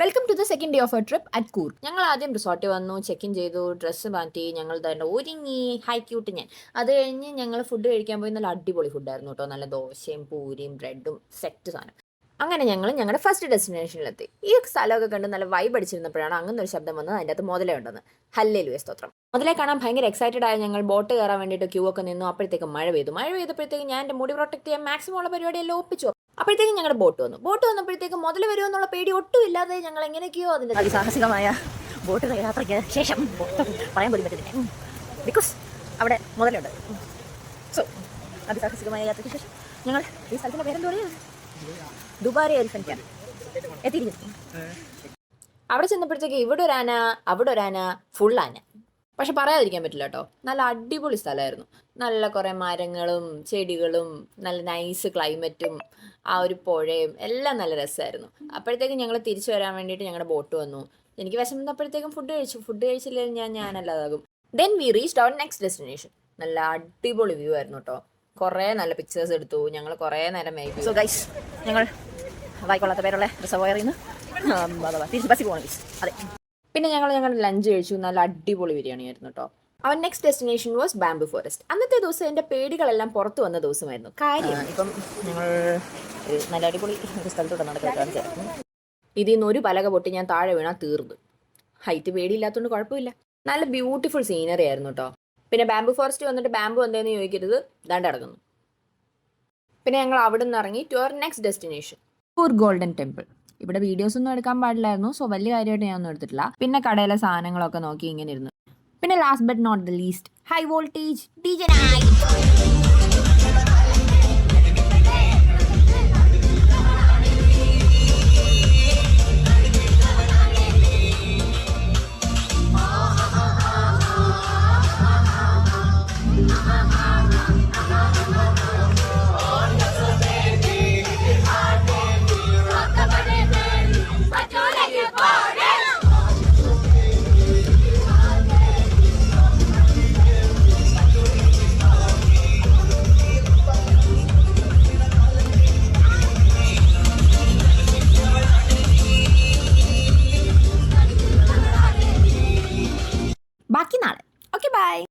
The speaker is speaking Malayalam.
Welcome to the second day of a trip at Coorg. ഞങ്ങൾ ആദ്യം റിസോർട്ടിൽ വന്നു, ചെക്ക് ഇൻ ചെയ്തു, ഡ്രസ്സ് മാറ്റി, ഞങ്ങൾ തന്നെ ഒരുങ്ങി ഹൈ ക്യൂട്ട് ഞാൻ. അത് കഴിഞ്ഞ് ഞങ്ങൾ ഫുഡ് കഴിക്കാൻ പോയി. നല്ല അടിപൊളി ഫുഡായിരുന്നു കേട്ടോ. നല്ല ദോശയും പൂരിയും ബ്രെഡും സെറ്റ് സാധനം. അങ്ങനെ ഞങ്ങൾ ഞങ്ങളുടെ ഫസ്റ്റ് ഡെസ്റ്റിനേഷനിലെത്തി. ഈ സ്ഥലമൊക്കെ കണ്ട് നല്ല വൈബ് അടിച്ചിരുന്നപ്പോഴാണ് അങ്ങനെ ഒരു ശബ്ദം വന്നത്. അതിൻ്റെ അകത്ത് മുതലേ ഉണ്ടെന്ന്. ഹല്ലേലൂയ സ്തോത്രം. മുതലേ കാണാൻ ഭയങ്കര എക്സൈറ്റഡ് ആയ ഞങ്ങൾ ബോട്ട് കയറാൻ വേണ്ടിയിട്ട് ക്യൂ ഒക്കെ നിന്നു. അപ്പോഴത്തേക്ക് മഴ പെയ്തപ്പോഴത്തേക്ക് ഞാൻ എൻ്റെ മുടി പ്രൊട്ടക്ട് ചെയ്യാൻ മാക്സിമം ഉള്ള പരിപാടിയെല്ലാം ഒപ്പിച്ചു. അപ്പോഴത്തേക്കും ഞങ്ങളുടെ ബോട്ട് വന്നപ്പോഴത്തേക്ക് മുതൽ വരുമെന്നുള്ള പേടി ഒട്ടും ഇല്ലാതെ ഞങ്ങൾ എങ്ങനെയൊക്കെയോ അതിൻ്റെ അതിസാഹസികമായ ബോട്ട് യാത്രയ്ക്ക് ശേഷം പറയാൻ പോലും പറ്റുന്നില്ല, ബിക്കോസ് അവിടെ മുതലുണ്ട്. സോ അതിസാഹസികമായ യാത്രയ്ക്ക് ശേഷം ഞങ്ങൾ ഈ സ്ഥലത്തിൻ്റെ പേരെന്താ പറയുക, ദുബാരെ എലിഫന്റ് ക്യാമ്പ് എത്തിയിരിക്കുന്നു. അവിടെ ചെന്നപ്പോഴത്തേക്ക് ഇവിടെ ഒരു ആന, അവിടെ ഒരു ആന, ഫുൾ ആന. പക്ഷെ പറയാതിരിക്കാൻ പറ്റില്ല കേട്ടോ, നല്ല അടിപൊളി സ്ഥലമായിരുന്നു. നല്ല കുറേ മരങ്ങളും ചെടികളും നല്ല നൈസ് ക്ലൈമറ്റും ആ ഒരു പുഴയും എല്ലാം നല്ല രസമായിരുന്നു. അപ്പോഴത്തേക്കും ഞങ്ങൾ തിരിച്ചു വരാൻ വേണ്ടിയിട്ട് ഞങ്ങളുടെ ബോട്ട് വന്നു. എനിക്ക് വിശന്നപ്പോഴത്തേക്കും ഫുഡ് കഴിച്ചില്ലെങ്കിൽ ഞാനല്ലാതാകും. Then we reached our next destination. നല്ല അടിപൊളി വ്യൂ ആയിരുന്നു കേട്ടോ. കുറേ നല്ല പിക്ചേഴ്സ് എടുത്തു. ഞങ്ങൾ കുറേ നേരം മേക്ക്. സോ ഗൈസ്, ഞങ്ങൾ വായിക്കൊള്ളാത്ത പേരുള്ള റിസർവോയറിൽ നിന്ന് ബസ്സിൽ പോകണം ഗൈസ്. അതെ. പിന്നെ ഞങ്ങളുടെ ലഞ്ച് കഴിച്ചു. നല്ല അടിപൊളി ബിരിയാണി ആയിരുന്നു കേട്ടോ. Our next destination was bamboo forest. അന്നത്തെ ദിവസം എൻ്റെ പേടികളെല്ലാം പുറത്തു വന്ന ദിവസമായിരുന്നു. കാര്യം ഇപ്പം ഞങ്ങൾ നല്ല അടിപൊളി ഒരു സ്ഥലത്തോട്ട് നടക്കുകയാണ്. ഇതിൽ നിന്ന് ഒരു പലക പൊട്ടി ഞാൻ താഴെ വീണാൽ തീർന്നു. ഹൈറ്റ് പേടിയില്ലാത്തതുകൊണ്ട് കുഴപ്പമില്ല. നല്ല ബ്യൂട്ടിഫുൾ സീനറി ആയിരുന്നു കേട്ടോ. പിന്നെ ബാംബു ഫോറസ്റ്റ് വന്നിട്ട് ബാംബു എന്തേന്ന് ചോദിക്കരുത്, ദാണ്ട് കിടക്കുന്നു. പിന്നെ ഞങ്ങൾ അവിടെ നിന്ന് ഇറങ്ങി to our next destination, Coorg golden temple. ഇവിടെ വീഡിയോസ് ഒന്നും എടുക്കാൻ പാടില്ലായിരുന്നു, സോ വലിയ കാര്യമായിട്ട് ഞാനൊന്നും എടുത്തിട്ടില്ല. പിന്നെ കടയിലെ സാധനങ്ങളൊക്കെ നോക്കി ഇങ്ങനെ ഇരുന്നു. പിന്നെ last but not the least, high voltage DJ night.